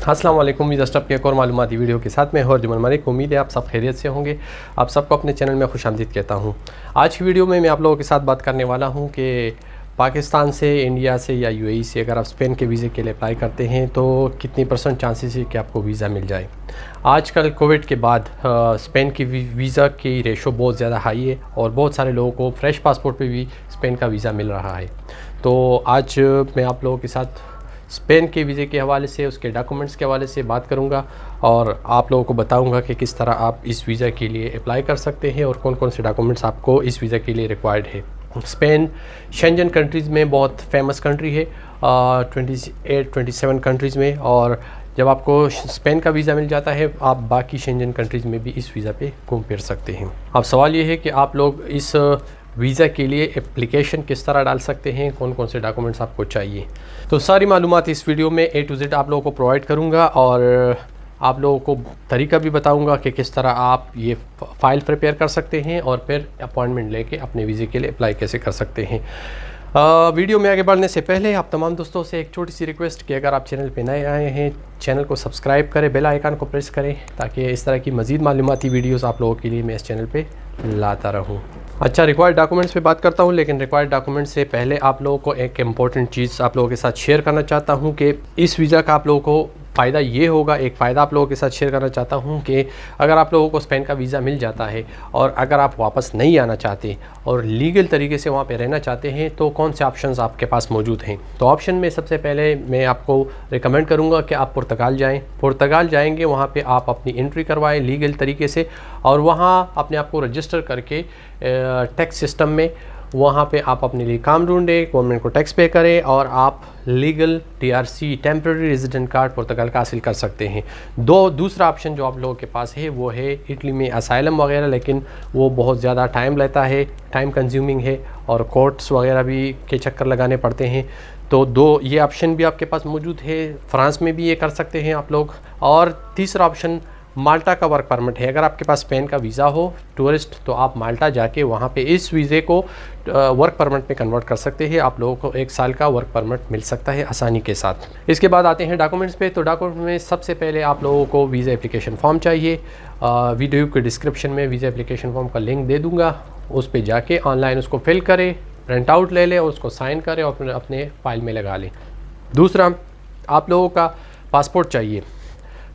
अस्सलाम वालेकुम। Visa stop के एक और मालूमाती वीडियो के साथ मैं जुमन मलिक। उम्मीद है आप सब खैरियत से होंगे। आप सबको अपने चैनल में खुशामदीद कहता हूं। आज की वीडियो में मैं आप लोगों के साथ बात करने वाला हूं कि पाकिस्तान से, इंडिया से या यूएई से अगर आप स्पेन के वीज़े के लिए अप्लाई करते हैं तो कितनी % चांसेस है कि आपको वीज़ा मिल जाए। आजकल कोविड के बाद स्पेन की वीज़ा की रेशो बहुत ज़्यादा हाई है और बहुत सारे लोगों को फ्रेश पासपोर्ट पे भी स्पेन का वीज़ा मिल रहा है। तो आज मैं आप लोगों के साथ स्पेन के वीज़े के हवाले से, उसके डॉक्यूमेंट्स के हवाले से बात करूंगा और आप लोगों को बताऊंगा कि किस तरह आप इस वीज़ा के लिए अप्लाई कर सकते हैं और कौन कौन से डॉक्यूमेंट्स आपको इस वीज़ा के लिए रिक्वायर्ड है। स्पेन शेंजन कंट्रीज़ में बहुत फेमस कंट्री है, 27 कंट्रीज़ में, और जब आपको स्पेन का वीज़ा मिल जाता है आप बाकी शेंजन कंट्रीज़ में भी इस वीज़ा पे घूम फिर सकते हैं। अब सवाल ये है कि आप लोग इस वीज़ा के लिए एप्लीकेशन किस तरह डाल सकते हैं, कौन कौन से डॉक्यूमेंट्स आपको चाहिए। तो सारी मालूमात इस वीडियो में A to Z आप लोगों को प्रोवाइड करूंगा और आप लोगों को तरीका भी बताऊंगा कि किस तरह आप ये फ़ाइल प्रिपेयर कर सकते हैं और फिर अपॉइंटमेंट लेके अपने वीज़े के लिए अप्लाई कैसे कर सकते हैं। वीडियो में आगे बढ़ने से पहले आप तमाम दोस्तों से एक छोटी सी रिक्वेस्ट कि अगर आप चैनल पे नए आए हैं, चैनल को सब्सक्राइब करें, बेल आइकन को प्रेस करें ताकि इस तरह की मज़ीद मालूमाती वीडियोस आप लोगों के लिए मैं इस चैनल पे लाता रहूं। अच्छा, रिक्वायर्ड डॉक्यूमेंट्स पे बात करता हूं, लेकिन रिक्वायर्ड डॉक्यूमेंट्स से पहले आप लोगों को एक इम्पॉर्टेंट चीज़ आप लोगों के साथ शेयर करना चाहता हूं कि इस वीज़ा का आप लोगों को फ़ायदा ये होगा। एक फ़ायदा आप लोगों के साथ शेयर करना चाहता हूं कि अगर आप लोगों को स्पेन का वीज़ा मिल जाता है और अगर आप वापस नहीं आना चाहते और लीगल तरीके से वहाँ पे रहना चाहते हैं तो कौन से ऑप्शंस आपके पास मौजूद हैं। तो ऑप्शन में सबसे पहले मैं आपको रिकमेंड करूँगा कि आप पुर्तगाल जाएँ। पुर्तगाल जाएंगे, वहाँ पे आप अपनी एंट्री करवाएं लीगल तरीके से और वहाँ अपने आप को रजिस्टर करके टैक्स सिस्टम में वहाँ पे आप अपने लिए काम ढूंढें, गवर्नमेंट को टैक्स पे करें और आप legal TRC temporary resident card Portugal का हासिल कर सकते हैं। दूसरा ऑप्शन जो आप लोगों के पास है वो है इटली में असाइलम वगैरह, लेकिन वो बहुत ज़्यादा टाइम लेता है, टाइम कंज्यूमिंग है और कोर्ट्स वगैरह भी के चक्कर लगाने पड़ते हैं। तो ये ऑप्शन भी आपके पास मौजूद है। फ्रांस में भी ये कर सकते हैं आप लोग। और तीसरा ऑप्शन माल्टा का वर्क परमिट है। अगर आपके पास स्पेन का वीज़ा हो टूरिस्ट तो आप माल्टा जाके वहाँ पे इस वीज़े को वर्क परमिट में कन्वर्ट कर सकते हैं। आप लोगों को 1 साल का वर्क परमिट मिल सकता है आसानी के साथ। इसके बाद आते हैं डॉक्यूमेंट्स पे। तो डॉक्यूमेंट में सबसे पहले आप लोगों को वीज़ा एप्लीकेशन फॉर्म चाहिए। वीडियो के डिस्क्रिप्शन में वीज़ा एप्लीकेशन फॉर्म का लिंक दे दूँगा, उस पर जाके ऑनलाइन उसको फिल करें, प्रिंट आउट ले लें और उसको साइन करें और अपने फाइल में लगा लें। दूसरा, आप लोगों का पासपोर्ट चाहिए।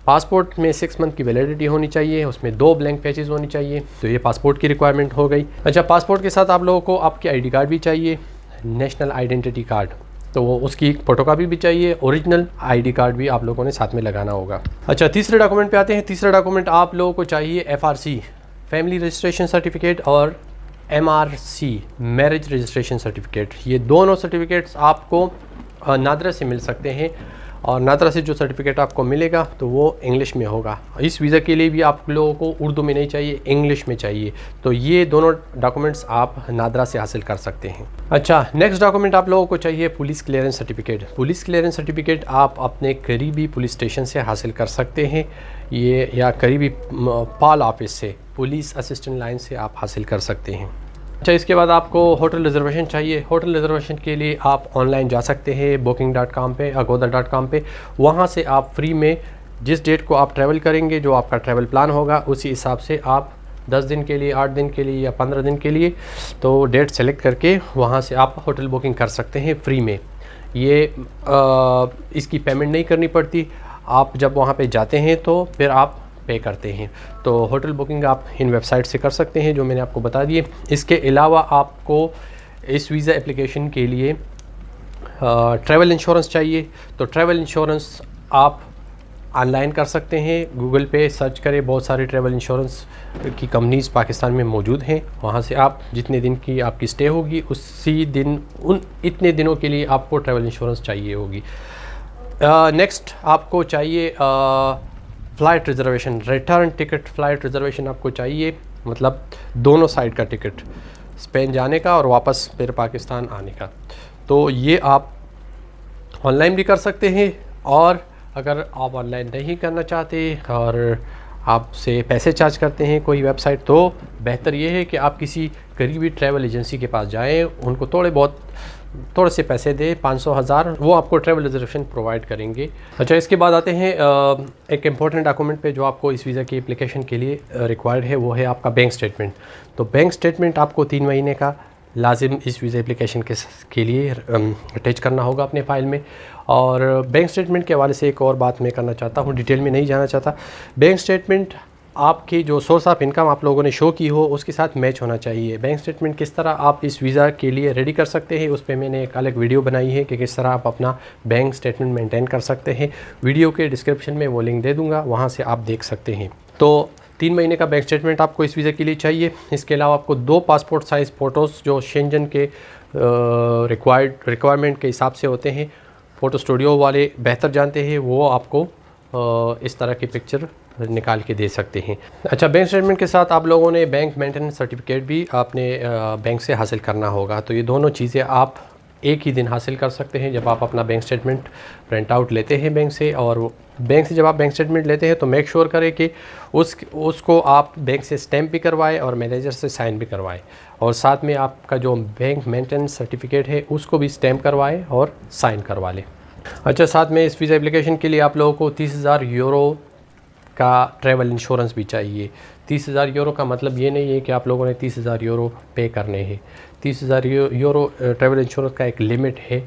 पासपोर्ट में 6 मंथ की वैलिडिटी होनी चाहिए, उसमें 2 ब्लैंक पेजेस होनी चाहिए। तो ये पासपोर्ट की रिक्वायरमेंट हो गई। अच्छा, पासपोर्ट के साथ आप लोगों को आपकी ID कार्ड भी चाहिए, नेशनल आइडेंटिटी कार्ड, तो उसकी फ़ोटोकॉपी भी चाहिए। ओरिजिनल ID कार्ड भी आप लोगों ने साथ में लगाना होगा। अच्छा, तीसरे डॉक्यूमेंट पे आते हैं। तीसरा डॉक्यूमेंट आप लोगों को चाहिए FRC फैमिली रजिस्ट्रेशन सर्टिफिकेट और MRC मैरिज रजिस्ट्रेशन सर्टिफिकेट। ये दोनों सर्टिफिकेट्स आपको नादरा से मिल सकते हैं और नादरा से जो सर्टिफिकेट आपको मिलेगा तो वो इंग्लिश में होगा। इस वीज़ा के लिए भी आप लोगों को उर्दू में नहीं चाहिए, इंग्लिश में चाहिए। तो ये दोनों डॉक्यूमेंट्स आप नादरा से हासिल कर सकते हैं। अच्छा, नेक्स्ट डॉक्यूमेंट आप लोगों को चाहिए police clearance certificate. Police clearance certificate आप अपने करीबी पुलिस स्टेशन से हासिल कर सकते हैं, ये या करीबी पाल ऑफिस से, पुलिस असिस्टेंट लाइन से आप हासिल कर सकते हैं। अच्छा, इसके बाद आपको होटल रिजर्वेशन चाहिए। होटल रिजर्वेशन के लिए आप ऑनलाइन जा सकते हैं booking.com पे, agoda.com पे। वहाँ से आप फ्री में जिस डेट को आप ट्रैवल करेंगे, जो आपका ट्रैवल प्लान होगा, उसी हिसाब से आप 10 दिन के लिए, 8 दिन के लिए या 15 दिन के लिए तो डेट सेलेक्ट करके वहाँ से आप होटल बुकिंग कर सकते हैं फ्री में। ये इसकी पेमेंट नहीं करनी पड़ती। आप जब वहाँ पे जाते हैं तो फिर आप पे करते हैं। तो होटल बुकिंग आप इन वेबसाइट से कर सकते हैं जो मैंने आपको बता दिए। इसके अलावा आपको इस वीज़ा एप्लीकेशन के लिए ट्रैवल इंश्योरेंस चाहिए। तो ट्रैवल इंश्योरेंस आप ऑनलाइन कर सकते हैं, गूगल पे सर्च करें, बहुत सारी ट्रैवल इंश्योरेंस की कंपनीज़ पाकिस्तान में मौजूद हैं। वहाँ से आप जितने दिन की आपकी स्टे होगी उसी दिन इतने दिनों के लिए आपको ट्रैवल इंश्योरेंस चाहिए होगी। नेक्स्ट आपको चाहिए flight reservation, return ticket flight reservation आपको चाहिए, मतलब दोनों साइड का टिकट, स्पेन जाने का और वापस फिर पाकिस्तान आने का। तो ये आप ऑनलाइन भी कर सकते हैं और अगर आप ऑनलाइन नहीं करना चाहते और आपसे पैसे चार्ज करते हैं कोई वेबसाइट, तो बेहतर ये है कि आप किसी करीबी ट्रैवल एजेंसी के पास जाएं, उनको थोड़े बहुत थोड़े से पैसे दे 500,000, वो आपको ट्रैवल रिजर्वेशन प्रोवाइड करेंगे। अच्छा, इसके बाद आते हैं एक इम्पॉर्टेंट डॉक्यूमेंट पे जो आपको इस वीज़ा की एप्लीकेशन के लिए रिक्वायर्ड है, वो है आपका बैंक स्टेटमेंट। तो बैंक स्टेटमेंट आपको 3 महीने का लाजिम इस वीज़ा एप्लीकेशन के लिए अटैच करना होगा अपने फ़ाइल में। और बैंक स्टेटमेंट के हवाले से एक और बात मैं करना चाहता हूँ, डिटेल में नहीं जाना चाहता। बैंक स्टेटमेंट आपकी जो सोर्स ऑफ इनकम आप लोगों ने शो की हो उसके साथ मैच होना चाहिए। बैंक स्टेटमेंट किस तरह आप इस वीज़ा के लिए रेडी कर सकते हैं, उस पर मैंने एक अलग वीडियो बनाई है कि किस तरह आप अपना बैंक स्टेटमेंट मेंटेन कर सकते हैं। वीडियो के डिस्क्रिप्शन में वो लिंक दे दूँगा, वहाँ से आप देख सकते हैं। तो 3 महीने का बैंक स्टेटमेंट आपको इस वीज़ा के लिए चाहिए। इसके अलावा आपको 2 पासपोर्ट साइज़ फ़ोटोज़ जो शेंजन के रिक्वायरमेंट के हिसाब से होते हैं, फ़ोटो स्टूडियो वाले बेहतर जानते हैं, वो आपको इस तरह की पिक्चर निकाल के दे सकते हैं। अच्छा, बैंक स्टेटमेंट के साथ आप लोगों ने बैंक मेंटेनेंस सर्टिफिकेट भी आपने बैंक से हासिल करना होगा। तो ये दोनों चीज़ें आप एक ही दिन हासिल कर सकते हैं जब आप अपना बैंक स्टेटमेंट प्रिंट आउट लेते हैं बैंक से। और बैंक से जब आप बैंक स्टेटमेंट लेते हैं तो मेक श्योर करें कि उसको आप बैंक से स्टैम्प भी करवाएं और मैनेजर से साइन भी करवाएं, और साथ में आपका जो बैंक मेंटेनेंस सर्टिफिकेट है उसको भी स्टैम्प करवाएं और साइन करवा लें। अच्छा, साथ में इस वीज़ा एप्लीकेशन के लिए आप लोगों को 30,000 यूरो का ट्रैवल इंश्योरेंस भी चाहिए। 30,000 यूरो का मतलब ये नहीं है कि आप लोगों ने 30,000 यूरो पे करने हैं। 30,000 यूरो ट्रैवल इंश्योरेंस का एक लिमिट है,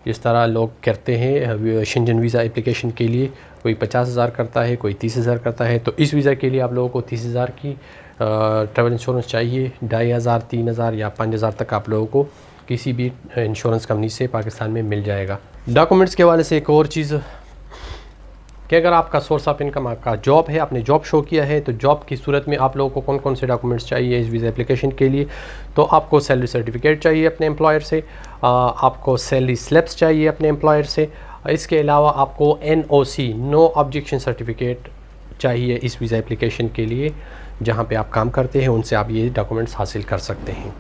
जिस तरह लोग करते हैं शेंजन वीज़ा एप्लीकेशन के लिए, कोई 50,000 करता है, कोई 30,000 करता है। तो इस वीज़ा के लिए आप लोगों को 30,000 की ट्रैवल इंश्योरेंस चाहिए। 2,500, 3,000 या 5,000 तक आप लोगों को किसी भी इंश्योरेंस कंपनी से पाकिस्तान में मिल जाएगा। डॉक्यूमेंट्स के हवाले से एक और चीज़ कि अगर आपका सोर्स ऑफ इनकम आपका जॉब है, आपने जॉब शो किया है, तो जॉब की सूरत में आप लोगों को कौन कौन से डॉक्यूमेंट्स चाहिए इस वीज़ा एप्लीकेशन के लिए। तो आपको सैलरी सर्टिफिकेट चाहिए अपने एम्प्लॉयर से, आपको सैलरी स्लिप्स चाहिए अपने एम्प्लॉयर से। इसके अलावा आपको NOC नो ऑब्जेक्शन सर्टिफिकेट चाहिए इस वीज़ा एप्लीकेशन के लिए। जहाँ पे आप काम करते हैं उनसे आप ये डॉक्यूमेंट्स हासिल कर सकते हैं।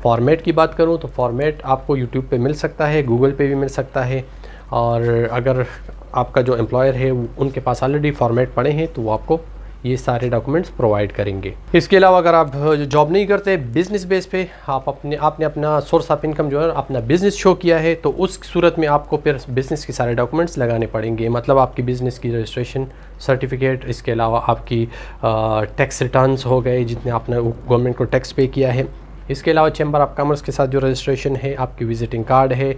फ़ॉर्मेट की बात करूँ तो फ़ॉर्मेट आपको यूट्यूब पे मिल सकता है, गूगल पे भी मिल सकता है, और अगर आपका जो एम्प्लॉयर है उनके पास ऑलरेडी फॉर्मेट पड़े हैं तो वो आपको ये सारे डॉक्यूमेंट्स प्रोवाइड करेंगे। इसके अलावा अगर आप जॉब नहीं करते, बिज़नेस बेस पे आपने अपना सोर्स ऑफ इनकम जो है अपना बिज़नेस शो किया है, तो उस सूरत में आपको फिर बिज़नेस के सारे डॉक्यूमेंट्स लगाने पड़ेंगे। मतलब आपकी बिज़नेस की रजिस्ट्रेशन सर्टिफिकेट, इसके अलावा आपकी टैक्स रिटर्न्स हो गए जितने आपने गवर्नमेंट को टैक्स पे किया है। इसके अलावा चैम्बर ऑफ कॉमर्स के साथ जो रजिस्ट्रेशन है, आपकी विजिटिंग कार्ड है,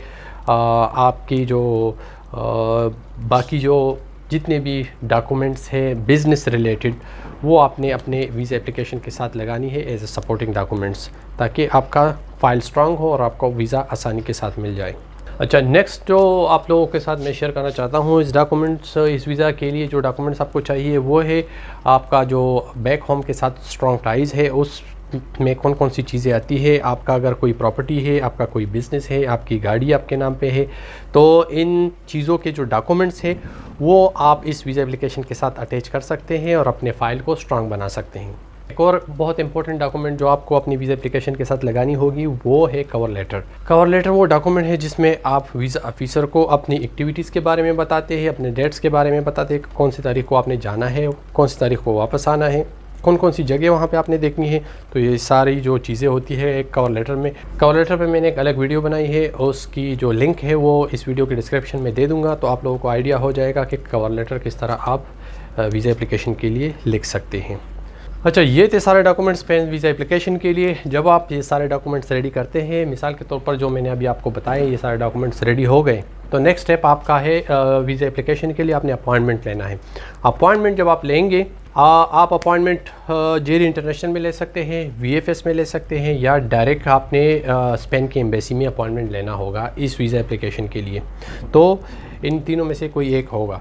आपकी जो बाकी जो जितने भी डॉक्यूमेंट्स हैं बिज़नेस रिलेटेड, वो आपने अपने वीज़ा एप्लीकेशन के साथ लगानी है एज ए सपोर्टिंग डॉक्यूमेंट्स, ताकि आपका फ़ाइल स्ट्रांग हो और आपको वीज़ा आसानी के साथ मिल जाए। अच्छा, नेक्स्ट जो आप लोगों के साथ मैं शेयर करना चाहता हूँ इस वीज़ा के लिए जो डॉक्यूमेंट्स आपको चाहिए वो है आपका जो बैक होम के साथ स्ट्रॉन्ग टाइज़ है, उस में कौन कौन सी चीज़ें आती है। आपका अगर कोई प्रॉपर्टी है, आपका कोई बिज़नेस है, आपकी गाड़ी आपके नाम पे है, तो इन चीज़ों के जो डॉक्यूमेंट्स हैं वो आप इस वीज़ा एप्लीकेशन के साथ अटैच कर सकते हैं और अपने फ़ाइल को स्ट्रांग बना सकते हैं। एक और बहुत इंपॉर्टेंट डॉक्यूमेंट जो आपको अपनी वीज़ा एप्लीकेशन के साथ लगानी होगी वो है कवर लेटर। कवर लेटर वो डॉक्यूमेंट है जिसमें आप वीज़ा ऑफिसर को अपनी एक्टिविटीज़ के बारे में बताते हैं, अपने डेट्स के बारे में बताते हैं, कौन सी तारीख को आपने जाना है, कौन सी तारीख को वापस आना है, कौन कौन सी जगह वहाँ पे आपने देखनी है। तो ये सारी जो चीज़ें होती है एक कवर लेटर में। कवर लेटर पे मैंने एक अलग वीडियो बनाई है, उसकी जो लिंक है वो इस वीडियो के डिस्क्रिप्शन में दे दूँगा, तो आप लोगों को आइडिया हो जाएगा कि कवर लेटर किस तरह आप वीज़ा एप्लीकेशन के लिए लिख सकते हैं। अच्छा, ये थे सारे डॉक्यूमेंट्स पेन वीज़ा एप्लीकेशन के लिए। जब आप ये सारे डॉक्यूमेंट्स रेडी करते हैं, मिसाल के तौर पर जो मैंने अभी आपको बताए ये सारे डॉक्यूमेंट्स रेडी हो गए, तो नेक्स्ट स्टेप आपका है वीज़ा एप्लीकेशन के लिए आपने अपॉइंटमेंट लेना है। अपॉइंटमेंट जब आप लेंगे आप अपॉइंटमेंट जेरी इंटरनेशनल में ले सकते हैं, VFS में ले सकते हैं, या डायरेक्ट आपने स्पेन की एम्बेसी में अपॉइंटमेंट लेना होगा इस वीज़ा एप्लीकेशन के लिए। तो इन तीनों में से कोई एक होगा।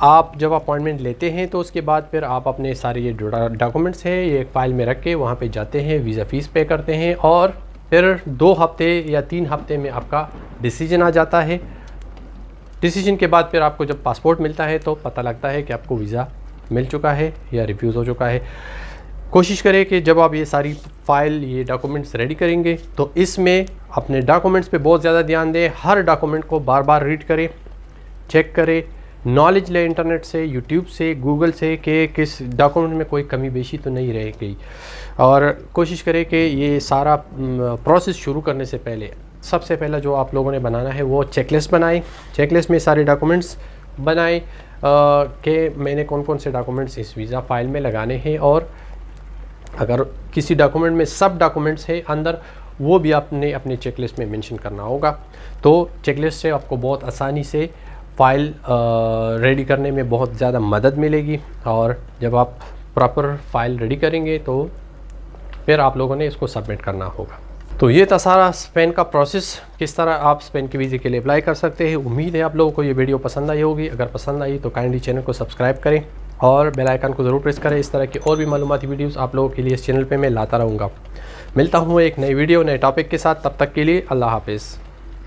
आप जब अपॉइंटमेंट लेते हैं तो उसके बाद फिर आप अपने सारे ये डॉक्यूमेंट्स हैं ये एक फ़ाइल में रख के वहाँ पे जाते हैं, वीज़ा फ़ीस पे करते हैं, और फिर 2 हफ्ते या 3 हफ्ते में आपका डिसीजन आ जाता है। डिसीजन के बाद फिर आपको जब पासपोर्ट मिलता है तो पता लगता है कि आपको वीज़ा मिल चुका है या रिफ्यूज़ हो चुका है। कोशिश करें कि जब आप ये सारी फ़ाइल ये डॉक्यूमेंट्स रेडी करेंगे तो इसमें अपने डॉक्यूमेंट्स पे बहुत ज़्यादा ध्यान दें। हर डॉक्यूमेंट को बार बार रीड करें, चेक करें, नॉलेज लें इंटरनेट से, यूट्यूब से, गूगल से कि किस डॉक्यूमेंट में कोई कमी बेशी तो नहीं रह गई। और कोशिश करें कि ये सारा प्रोसेस शुरू करने से पहले सबसे पहला जो आप लोगों ने बनाना है वो चेकलिस्ट बनाई। चेकलिस्ट में सारे डॉक्यूमेंट्स बनाए कि मैंने कौन कौन से डॉक्यूमेंट्स इस वीज़ा फ़ाइल में लगाने हैं, और अगर किसी डॉक्यूमेंट में सब डॉक्यूमेंट्स है अंदर, वो भी आपने अपने चेकलिस्ट में मेंशन करना होगा। तो चेकलिस्ट से आपको बहुत आसानी से फ़ाइल रेडी करने में बहुत ज़्यादा मदद मिलेगी, और जब आप प्रॉपर फ़ाइल रेडी करेंगे तो फिर आप लोगों ने इसको सबमिट करना होगा। तो ये था सारा स्पेन का प्रोसेस, किस तरह आप स्पेन के वीज़े के लिए अप्लाई कर सकते हैं। उम्मीद है आप लोगों को ये वीडियो पसंद आई होगी। अगर पसंद आई तो काइंडली चैनल को सब्सक्राइब करें और बेल आइकन को ज़रूर प्रेस करें। इस तरह की और भी मालूमाती वीडियोस आप लोगों के लिए इस चैनल पे मैं लाता रहूँगा। मिलता हूँ एक नई वीडियो नए टॉपिक के साथ, तब तक के लिए अल्लाह हाफिज़।